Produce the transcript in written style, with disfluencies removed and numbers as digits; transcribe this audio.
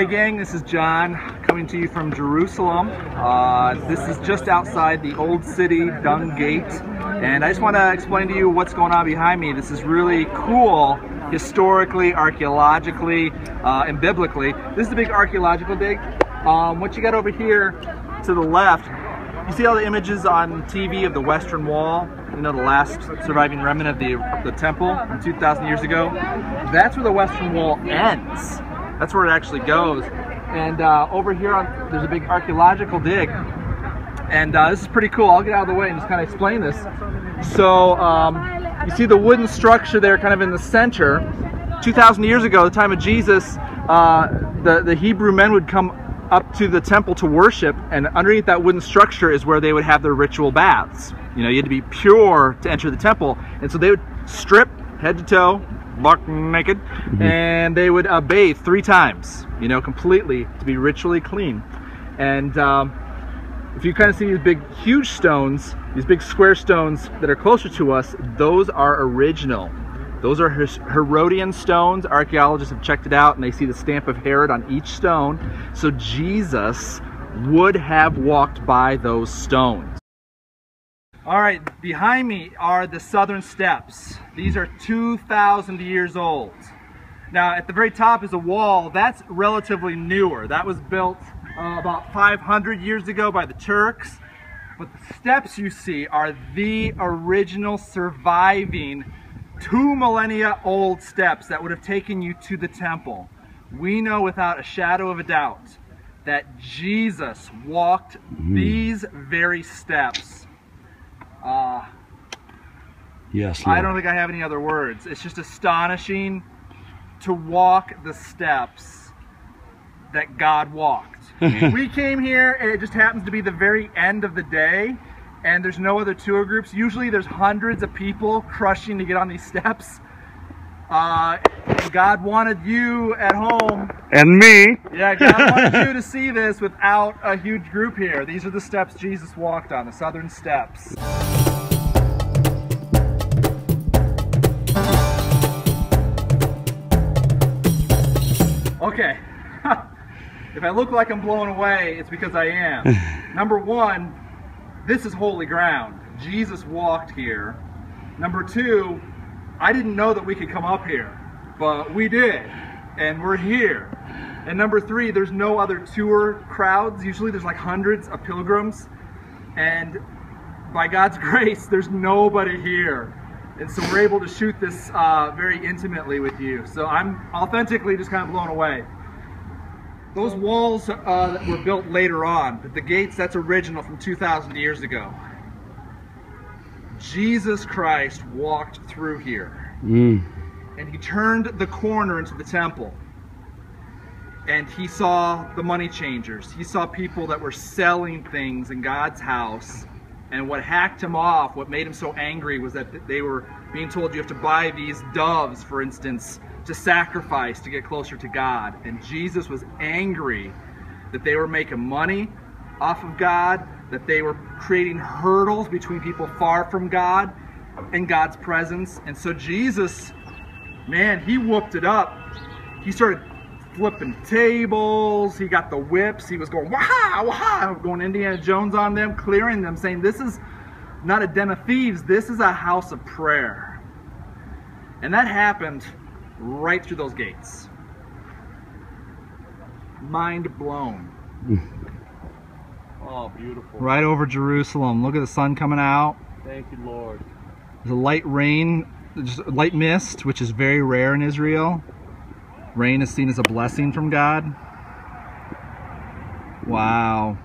Hey gang, this is John coming to you from Jerusalem. This is just outside the old city dung gate, and I just want to explain to you what's going on behind me. This is really cool historically, archaeologically, and biblically. This is a big archaeological dig. What you got over here to the left, you see all the images on TV of the Western Wall, you know, the last surviving remnant of the temple 2,000 years ago. That's where the Western Wall ends. That's where it actually goes. And over here, there's a big archaeological dig. And this is pretty cool. I'll get out of the way and just kind of explain this. So you see the wooden structure there kind of in the center. 2,000 years ago, the time of Jesus, the Hebrew men would come up to the temple to worship, and underneath that wooden structure is where they would have their ritual baths. You know, you had to be pure to enter the temple. And so they would strip head to toe, buck naked, and they would bathe 3 times, you know, completely to be ritually clean. And if you kind of see these big, huge stones, these big square stones that are closer to us, those are original. Those are Herodian stones. Archaeologists have checked it out, and they see the stamp of Herod on each stone. So Jesus would have walked by those stones. All right, behind me are the southern steps. These are 2,000 years old. Now, at the very top is a wall. That's relatively newer. That was built about 500 years ago by the Turks. But the steps you see are the original surviving 2 millennia old steps that would have taken you to the temple. We know without a shadow of a doubt that Jesus walked these very steps. Yes, Lord. I don't think I have any other words. It's just astonishing to walk the steps that God walked. We came here, and it just happens to be the very end of the day, and there's no other tour groups. Usually there's hundreds of people crushing to get on these steps. God wanted you at home. And me. Yeah, God wanted you to see this without a huge group here. These are the steps Jesus walked on, the southern steps. Okay, if I look like I'm blown away, it's because I am. Number one, this is holy ground. Jesus walked here. Number two, I didn't know that we could come up here, but we did, and we're here. And number three, there's no other tour crowds. Usually there's like hundreds of pilgrims, and by God's grace, there's nobody here. And so we're able to shoot this very intimately with you. So I'm authentically just kind of blown away. Those walls that were built later on, but the gates, that's original from 2,000 years ago. Jesus Christ walked through here. And he turned the corner into the temple. And he saw the money changers. He saw people that were selling things in God's house. And what hacked him off, what made him so angry, was that they were being told you have to buy these doves, for instance, to sacrifice to get closer to God. And Jesus was angry that they were making money off of God, that they were creating hurdles between people far from God and God's presence. And so Jesus, man, he whooped it up. He started flipping tables, he got the whips, he was going wah wah, going Indiana Jones on them, clearing them, saying this is not a den of thieves, this is a house of prayer. And that happened right through those gates. Mind blown. Oh, beautiful. Right over Jerusalem. Look at the sun coming out. Thank you, Lord. There's a light rain, just light mist, which is very rare in Israel. Rain is seen as a blessing from God. Wow.